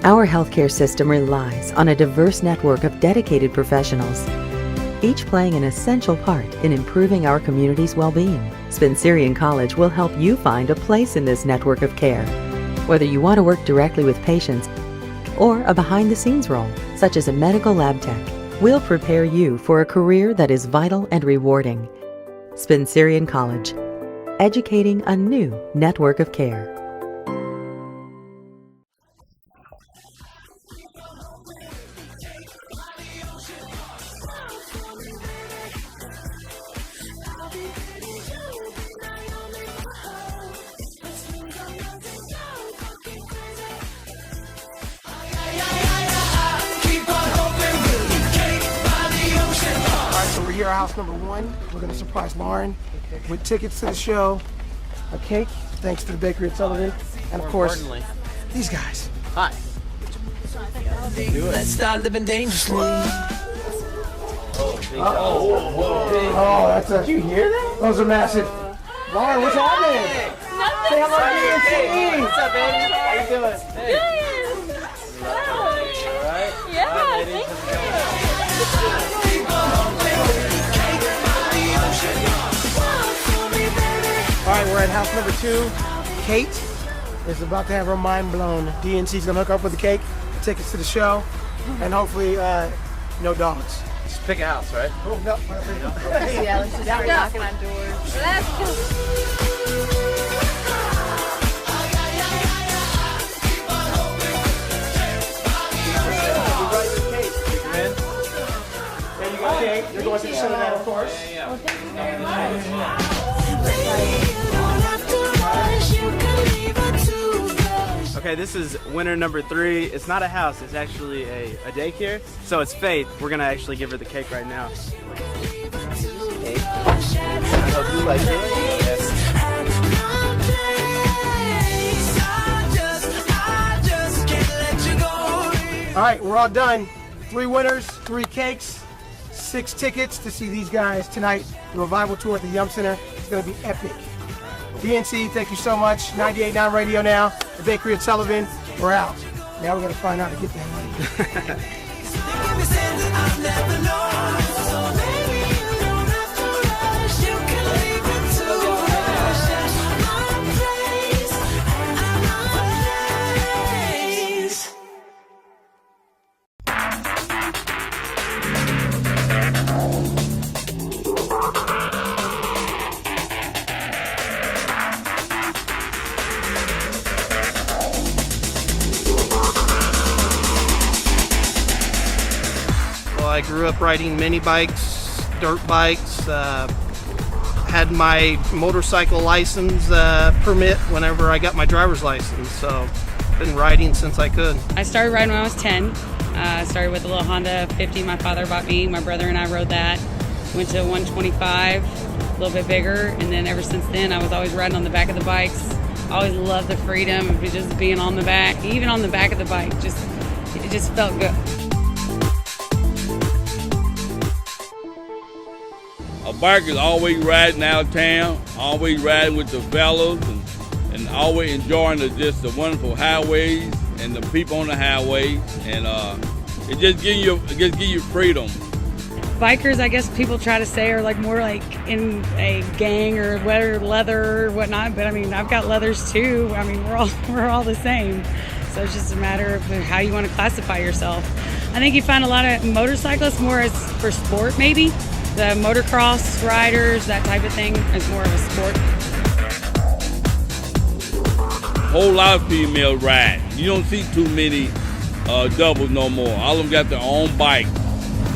Our healthcare system relies on a diverse network of dedicated professionals, each playing an essential part in improving our community's well-being. Spencerian College will help you find a place in this network of care. Whether you want to work directly with patients or a behind-the-scenes role, such as a medical lab tech, we'll prepare you for a career that is vital and rewarding. Spencerian College, educating a new network of care. We're here at house number 1. We're going to surprise Lauren with tickets to the show, a cake, thanks to the bakery at Sullivan, and of course, these guys. Hi. Let's start living dangerously. Oh, that's a... Did you hear that? Those are massive. Lauren, what's happening? Nothing. Say hello to DNC. What's up, baby? How you doing? Hey. Good. All right. Yeah, Hi, thank you. All right, we're at house number 2. Kate is about to have her mind blown. DNC's gonna hook up with the cake, tickets to the show, and hopefully no dogs. Just pick a house, right? Oh, no. Yeah, let's just start knocking on doors. Let's go. There you go, Kate. You're going to the show now, of course. Well, thank you very much. Okay, this is winner number 3. It's not a house, it's actually a daycare. So it's Faith. We're gonna actually give her the cake right now. Hey. I hope you like it. Yes. All right, we're all done. 3 winners, 3 cakes, 6 tickets to see these guys tonight. The revival tour at the Yum Center. It's gonna be epic. DNC, thank you so much. 98.9 Radio now. The bakery at Sullivan. We're out. Now we're gonna find out how to get that money. I grew up riding mini bikes, dirt bikes, had my motorcycle license permit whenever I got my driver's license, so been riding since I could. I started riding when I was 10. I started with a little Honda 50 my father bought me. My brother and I rode that. Went to 125, a little bit bigger, and then ever since then I was always riding on the back of the bikes. I always loved the freedom of just being on the back, even on the back of the bike. It just felt good. A biker's always riding out of town, always riding with the fellows, and always enjoying the wonderful highways and the people on the highways, and it just gives you freedom. Bikers, I guess people try to say, are like more like in a gang or wear leather or whatnot, but I mean I've got leathers too. I mean we're all the same, so it's just a matter of how you want to classify yourself. I think you find a lot of motorcyclists more as for sport, maybe. The motocross riders, that type of thing, is more of a sport. A whole lot of females ride. You don't see too many doubles no more. All of them got their own bike.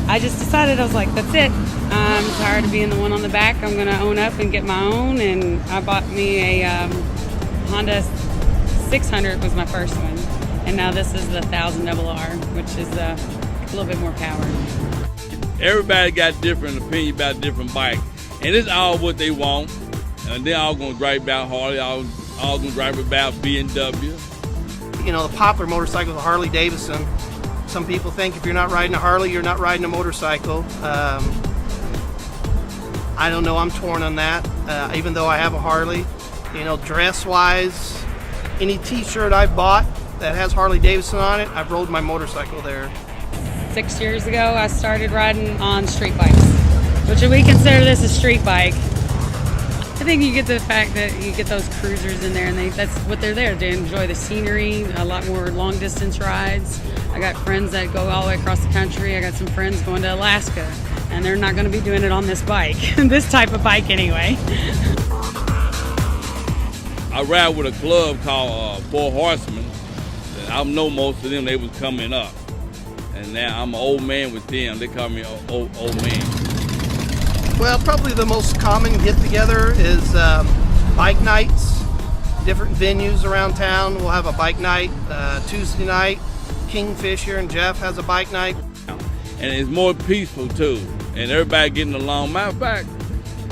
I just decided, I was like, that's it. I'm tired of being the one on the back. I'm going to own up and get my own. And I bought me a Honda 600 was my first one. And now this is the 1000 RR, which is a little bit more power. Everybody got different opinion about different bikes. And it's all what they want. And they're all going to drive about Harley, all going to drive about BMW. You know, the popular motorcycle is a Harley Davidson. Some people think if you're not riding a Harley, you're not riding a motorcycle. I don't know, I'm torn on that, even though I have a Harley. You know, dress-wise, any t-shirt I bought that has Harley Davidson on it. I've rode my motorcycle there. 6 years ago, I started riding on street bikes, which we consider this a street bike. I think you get the fact that you get those cruisers in there, and that's what they're there to enjoy the scenery, a lot more long distance rides. I got friends that go all the way across the country. I got some friends going to Alaska, and they're not going to be doing it on this bike, this type of bike anyway. I ride with a club called Four Horsemen. And I know most of them, they was coming up. And now I'm an old man with them. They call me old man. Well, probably the most common get-together is bike nights. Different venues around town will have a bike night. Tuesday night, Kingfisher and Jeff has a bike night. And it's more peaceful too. And everybody getting along. Matter of fact,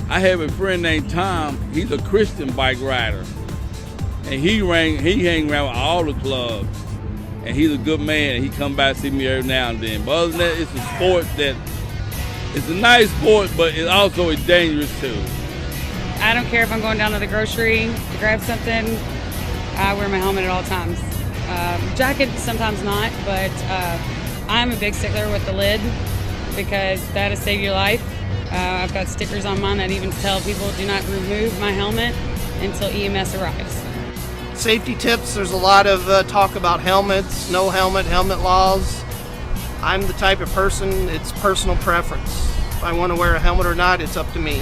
I have a friend named Tom. He's a Christian bike rider. And he hang around with all the clubs. And he's a good man, and he come by and see me every now and then. But other than that, it's a sport that, it's a nice sport, but it also is dangerous too. I don't care if I'm going down to the grocery to grab something, I wear my helmet at all times. Jacket, sometimes not, but I'm a big stickler with the lid because that'll save your life. I've got stickers on mine that even tell people do not remove my helmet until EMS arrives. Safety tips, there's a lot of talk about helmets, no helmet, helmet laws. I'm the type of person, it's personal preference. If I want to wear a helmet or not, it's up to me.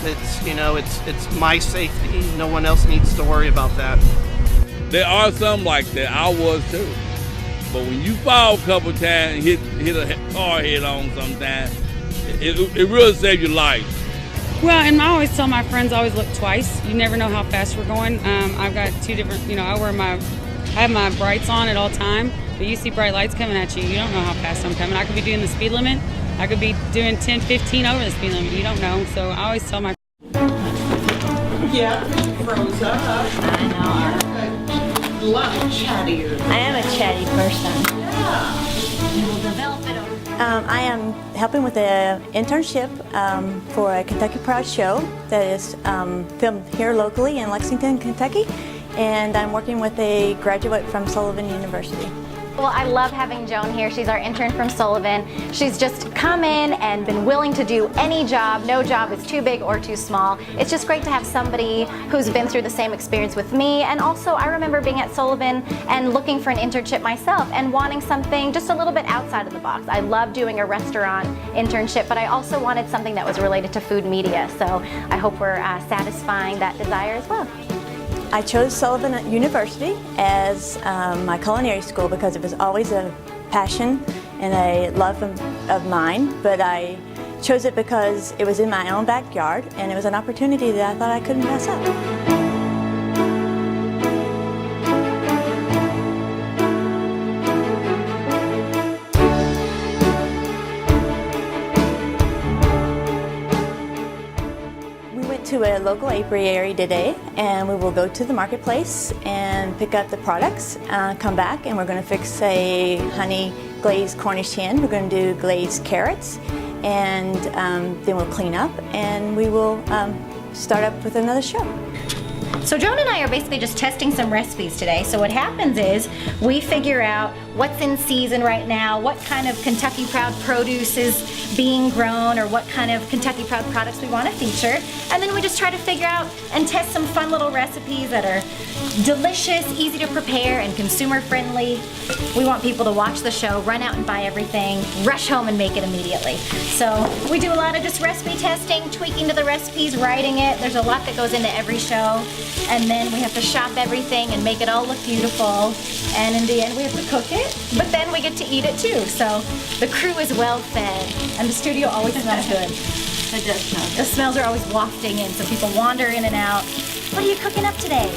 It's, you know, it's my safety. No one else needs to worry about that. There are some like that. I was too. But when you fall a couple times, hit a car head on sometimes, it really saves your life. Well, and I always tell my friends, always look twice. You never know how fast we're going. I've got two different, I have my brights on at all time, but you see bright lights coming at you. You don't know how fast I'm coming. I could be doing the speed limit. I could be doing 10, 15 over the speed limit. You don't know. So I always tell my Yeah, froze up. I know. A lot chattier. I am a chatty person. Yeah. We'll develop it over. I am helping with an internship for a Kentucky Proud show that is filmed here locally in Lexington, Kentucky, and I'm working with a graduate from Sullivan University. Well, I love having Joan here. She's our intern from Sullivan. She's just come in and been willing to do any job. No job is too big or too small. It's just great to have somebody who's been through the same experience with me. And also, I remember being at Sullivan and looking for an internship myself and wanting something just a little bit outside of the box. I love doing a restaurant internship, but I also wanted something that was related to food media. So I hope we're satisfying that desire as well. I chose Sullivan University as my culinary school because it was always a passion and a love of mine, but I chose it because it was in my own backyard and it was an opportunity that I thought I couldn't pass up. To a local apiary today, and we will go to the marketplace and pick up the products, come back, and we're going to fix a honey glazed Cornish hen. We're going to do glazed carrots, and then we'll clean up and we will start up with another show. So Joan and I are basically just testing some recipes today. So what happens is we figure out what's in season right now, what kind of Kentucky Proud produce is being grown, or what kind of Kentucky Proud products we want to feature. And then we just try to figure out and test some fun little recipes that are delicious, easy to prepare, and consumer friendly. We want people to watch the show, run out and buy everything, rush home and make it immediately. So we do a lot of just recipe testing, tweaking to the recipes, writing it. There's a lot that goes into every show. And then we have to shop everything and make it all look beautiful. And in the end, we have to cook it, but then we get to eat it too. So the crew is well fed, and the studio always smells good. It does smell good. The smells are always wafting in, so people wander in and out. What are you cooking up today?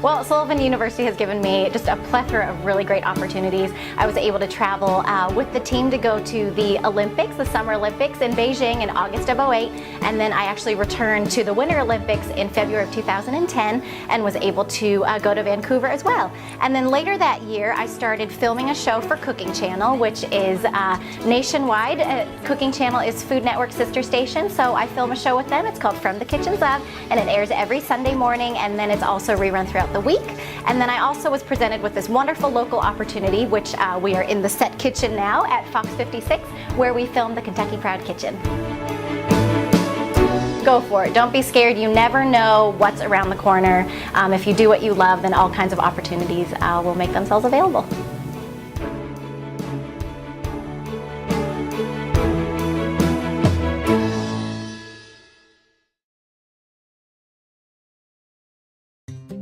Well, Sullivan University has given me just a plethora of really great opportunities. I was able to travel with the team to go to the Olympics, the Summer Olympics in Beijing in August of '08, and then I actually returned to the Winter Olympics in February of 2010 and was able to go to Vancouver as well. And then later that year, I started filming a show for Cooking Channel, which is nationwide. Cooking Channel is Food Network's sister station, so I film a show with them. It's called From the Kitchens Of, and it airs every Sunday morning, and then it's also rerun throughout throughout the week. And then I also was presented with this wonderful local opportunity, which we are in the set kitchen now at Fox 56, where we filmed the Kentucky Proud Kitchen. Go for it. Don't be scared. You never know what's around the corner. If you do what you love, then all kinds of opportunities will make themselves available.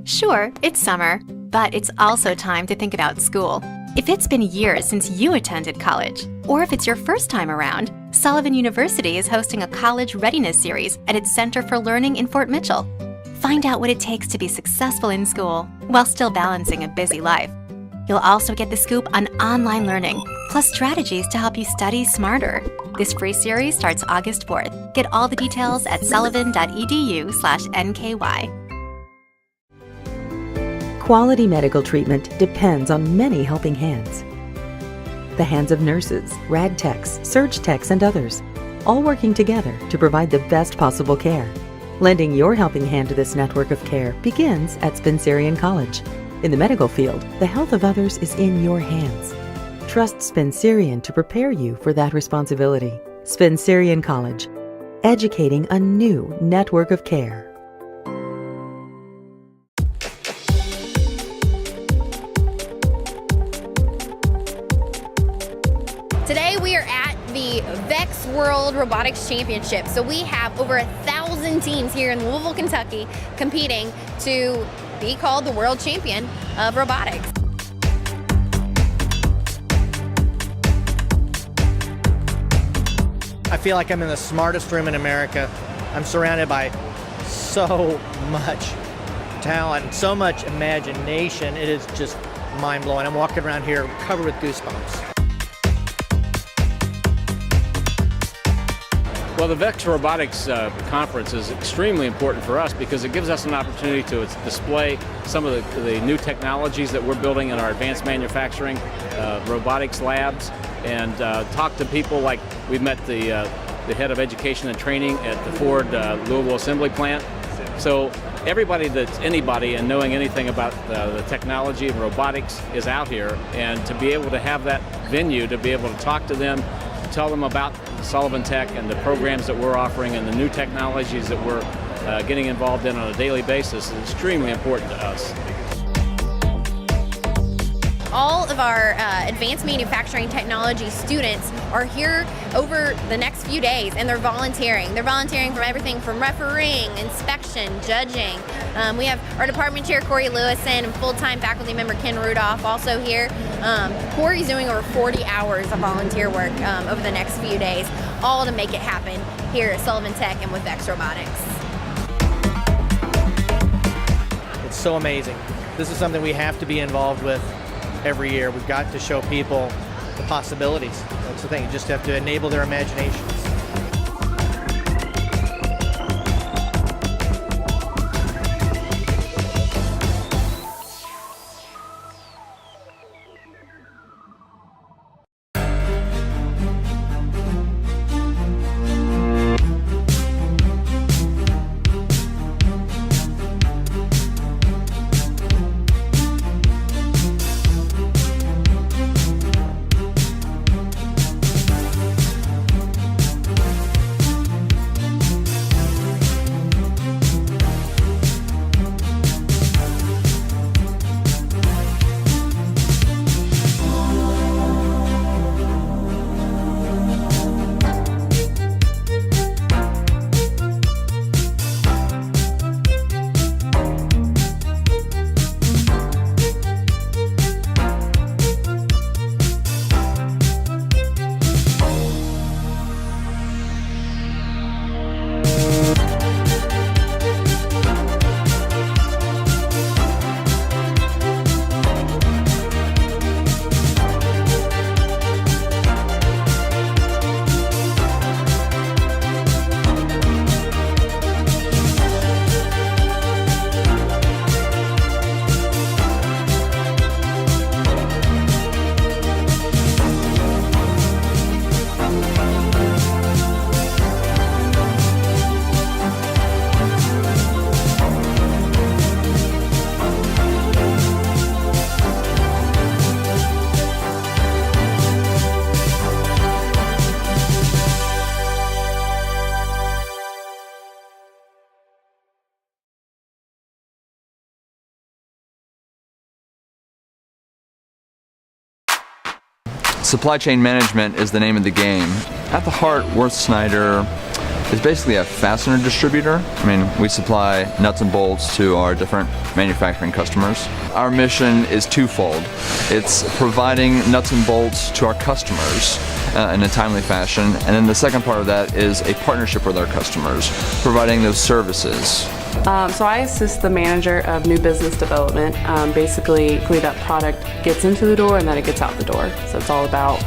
Sure, it's summer, but it's also time to think about school. If it's been years since you attended college, or if it's your first time around, Sullivan University is hosting a college readiness series at its Center for Learning in Fort Mitchell. Find out what it takes to be successful in school while still balancing a busy life. You'll also get the scoop on online learning, plus strategies to help you study smarter. This free series starts August 4th. Get all the details at sullivan.edu/nky. Quality medical treatment depends on many helping hands. The hands of nurses, rad techs, surge techs, and others, all working together to provide the best possible care. Lending your helping hand to this network of care begins at Spencerian College. In the medical field, the health of others is in your hands. Trust Spencerian to prepare you for that responsibility. Spencerian College, educating a new network of care. Today we are at the VEX World Robotics Championship. So we have over 1,000 teams here in Louisville, Kentucky competing to be called the world champion of robotics. I feel like I'm in the smartest room in America. I'm surrounded by so much talent, so much imagination. It is just mind-blowing. I'm walking around here covered with goosebumps. Well, the VEX Robotics Conference is extremely important for us because it gives us an opportunity to display some of the new technologies that we're building in our advanced manufacturing robotics labs, and talk to people like we've met the head of education and training at the Ford Louisville Assembly Plant. So everybody that's anybody and knowing anything about the technology and robotics is out here, and to be able to have that venue, to be able to talk to them, tell them about Sullivan Tech and the programs that we're offering and the new technologies that we're getting involved in on a daily basis is extremely important to us. All of our advanced manufacturing technology students are here over the next few days, and they're volunteering. They're volunteering from everything from refereeing, inspection, judging. We have our department chair, Corey Lewison, and full-time faculty member Ken Rudolph also here. Corey's doing over 40 hours of volunteer work over the next few days, all to make it happen here at Sullivan Tech and with VEX Robotics. It's so amazing. This is something we have to be involved with every year. We've got to show people the possibilities. That's the thing, you just have to enable their imaginations. Supply chain management is the name of the game. At the heart, Worth Snyder is basically a fastener distributor. I mean, we supply nuts and bolts to our different manufacturing customers. Our mission is twofold. It's providing nuts and bolts to our customers in a timely fashion, and then the second part of that is a partnership with our customers, providing those services. So I assist the manager of new business development. Basically, that product gets into the door and then it gets out the door. So it's all about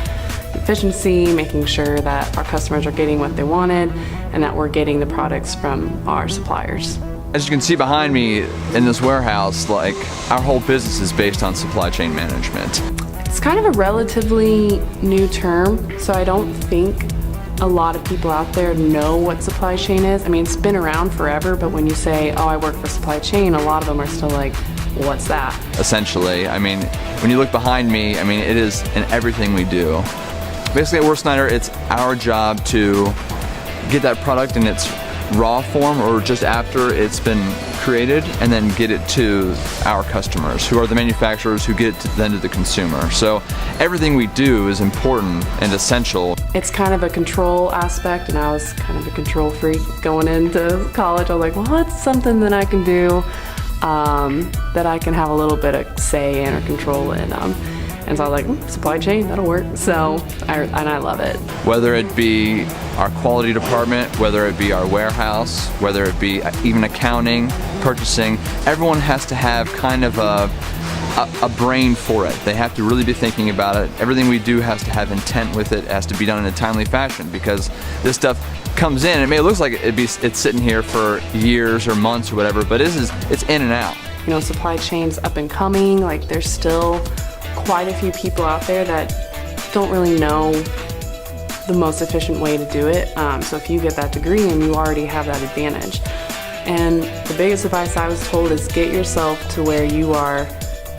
efficiency, making sure that our customers are getting what they wanted and that we're getting the products from our suppliers. As you can see behind me in this warehouse, like, our whole business is based on supply chain management. It's kind of a relatively new term, so I don't think a lot of people out there know what supply chain is. I mean, it's been around forever, but when you say, oh, I work for supply chain, a lot of them are still like, what's that? Essentially, I mean, when you look behind me, I mean, it is in everything we do. Basically at Worth Snyder, it's our job to get that product in its raw form or just after it's been created, and then get it to our customers, who are the manufacturers who get it then to the consumer. So everything we do is important and essential. It's kind of a control aspect, and I was kind of a control freak going into college. I was like, well, what's something that I can do that I can have a little bit of say in or control in? And so I was like, supply chain, that'll work. So, I love it. Whether it be our quality department, whether it be our warehouse, whether it be even accounting, purchasing, everyone has to have kind of a brain for it. They have to really be thinking about it. Everything we do has to have intent with it. It has to be done in a timely fashion, because this stuff comes in. It may look like it's sitting here for years or months or whatever, but it's in and out. You know, supply chain's up and coming. Like, there's still quite a few people out there that don't really know the most efficient way to do it. So if you get that degree, and you already have that advantage. And the biggest advice I was told is get yourself to where you are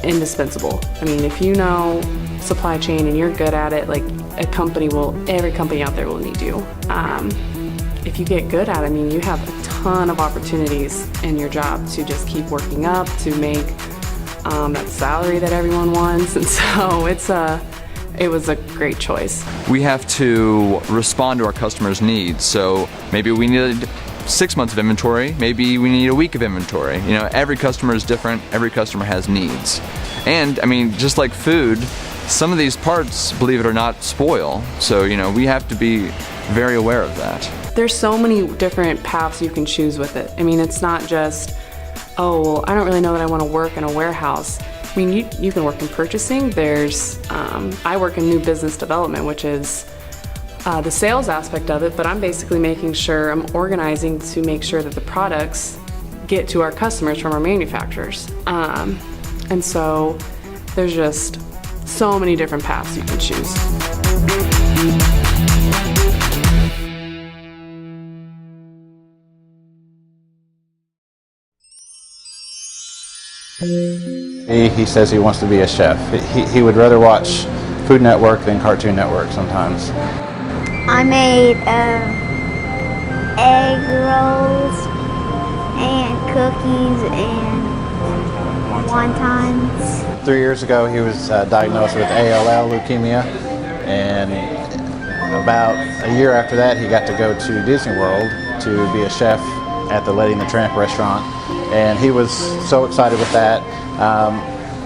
indispensable. I mean, if you know supply chain and you're good at it, like, every company out there will need you. If you get good at it, I mean, you have a ton of opportunities in your job to just keep working up, to make that salary that everyone wants. And so it was a great choice. We have to respond to our customers' needs. So maybe we need 6 months of inventory, maybe we need a week of inventory. You know, every customer is different, every customer has needs. And I mean, just like food, some of these parts, believe it or not, spoil. So, you know, we have to be very aware of that. There's so many different paths you can choose with it. I mean, it's not just, oh, well, I don't really know that I want to work in a warehouse. I mean, you can work in purchasing. There's, I work in new business development, which is the sales aspect of it, but I'm basically making sure, I'm organizing to make sure that the products get to our customers from our manufacturers. And so there's just so many different paths you can choose. He says he wants to be a chef. He would rather watch Food Network than Cartoon Network sometimes. I made egg rolls and cookies and wontons. 3 years ago he was diagnosed with ALL, leukemia, and about a year after that he got to go to Disney World to be a chef at the Lady and the Tramp restaurant, and he was so excited with that.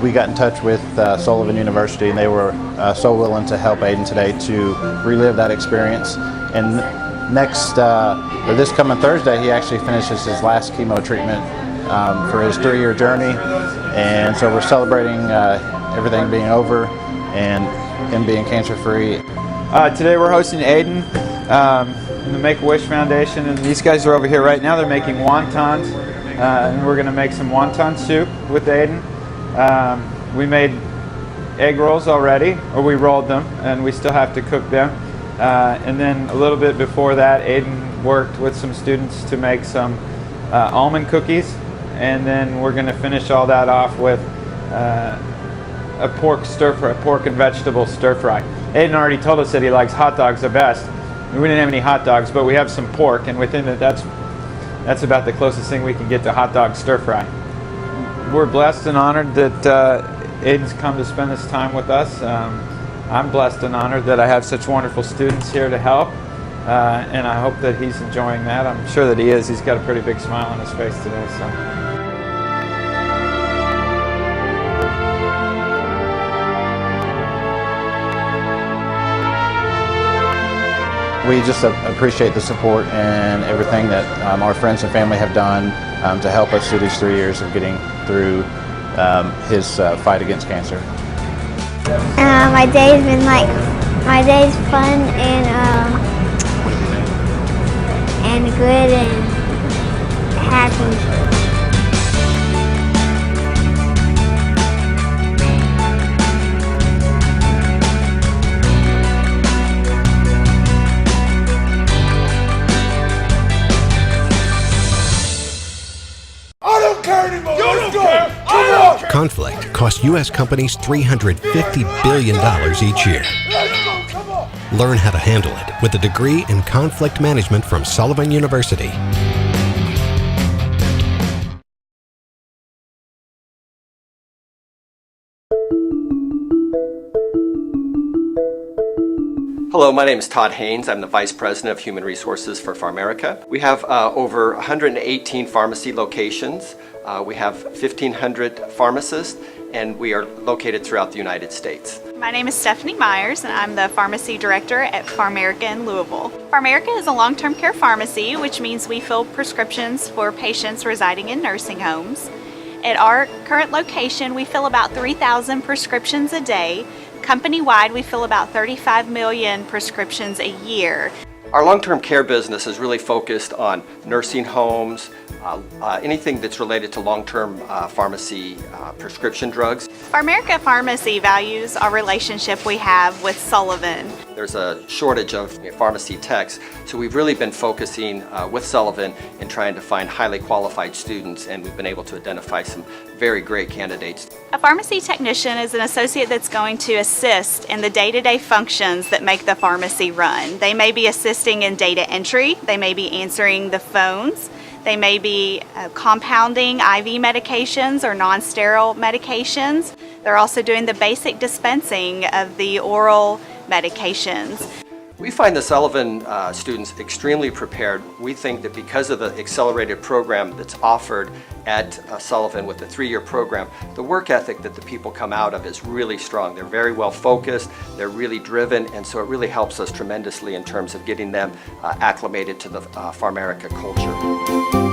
We got in touch with Sullivan University, and they were so willing to help Aiden today to relive that experience. And this coming Thursday, he actually finishes his last chemo treatment for his 3-year journey, and so we're celebrating everything being over and him being cancer-free. Today we're hosting Aiden in the Make-A-Wish Foundation, and these guys are over here right now. They're making wontons, and we're going to make some wonton soup with Aiden. We made egg rolls already, or we rolled them, and we still have to cook them. And then a little bit before that, Aiden worked with some students to make some almond cookies, and then we're going to finish all that off with a pork stir-fry, pork and vegetable stir-fry. Aiden already told us that he likes hot dogs the best. We didn't have any hot dogs, but we have some pork, and within it, that's about the closest thing we can get to hot dog stir-fry. We're blessed and honored that Aiden's come to spend this time with us. I'm blessed and honored that I have such wonderful students here to help, and I hope that he's enjoying that. I'm sure that he is. He's got a pretty big smile on his face today. So. We just appreciate the support and everything that our friends and family have done to help us through these 3 years of getting through his fight against cancer. My day's been my day's fun and good and happy. Conflict costs U.S. companies $350 billion each year. Learn how to handle it with a degree in conflict management from Sullivan University. Hello, my name is Todd Haynes. I'm the Vice President of Human Resources for PharMerica. We have over 118 pharmacy locations. We have 1,500 pharmacists, and we are located throughout the United States. My name is Stephanie Myers, and I'm the Pharmacy Director at PharMerica in Louisville. PharMerica is a long-term care pharmacy, which means we fill prescriptions for patients residing in nursing homes. At our current location, we fill about 3,000 prescriptions a day. Company-wide, we fill about 35 million prescriptions a year. Our long-term care business is really focused on nursing homes, anything that's related to long-term pharmacy prescription drugs. PharMerica Pharmacy values our relationship we have with Sullivan. There's a shortage of pharmacy techs, so we've really been focusing with Sullivan in trying to find highly qualified students, and we've been able to identify some very great candidates. A pharmacy technician is an associate that's going to assist in the day-to-day functions that make the pharmacy run. They may be assisting in data entry, they may be answering the phones, they may be compounding IV medications or non-sterile medications. They're also doing the basic dispensing of the oral medications. We find the Sullivan students extremely prepared. We think that because of the accelerated program that's offered at Sullivan with the 3-year program, the work ethic that the people come out of is really strong. They're very well focused, they're really driven, and so it really helps us tremendously in terms of getting them acclimated to the PharMerica culture.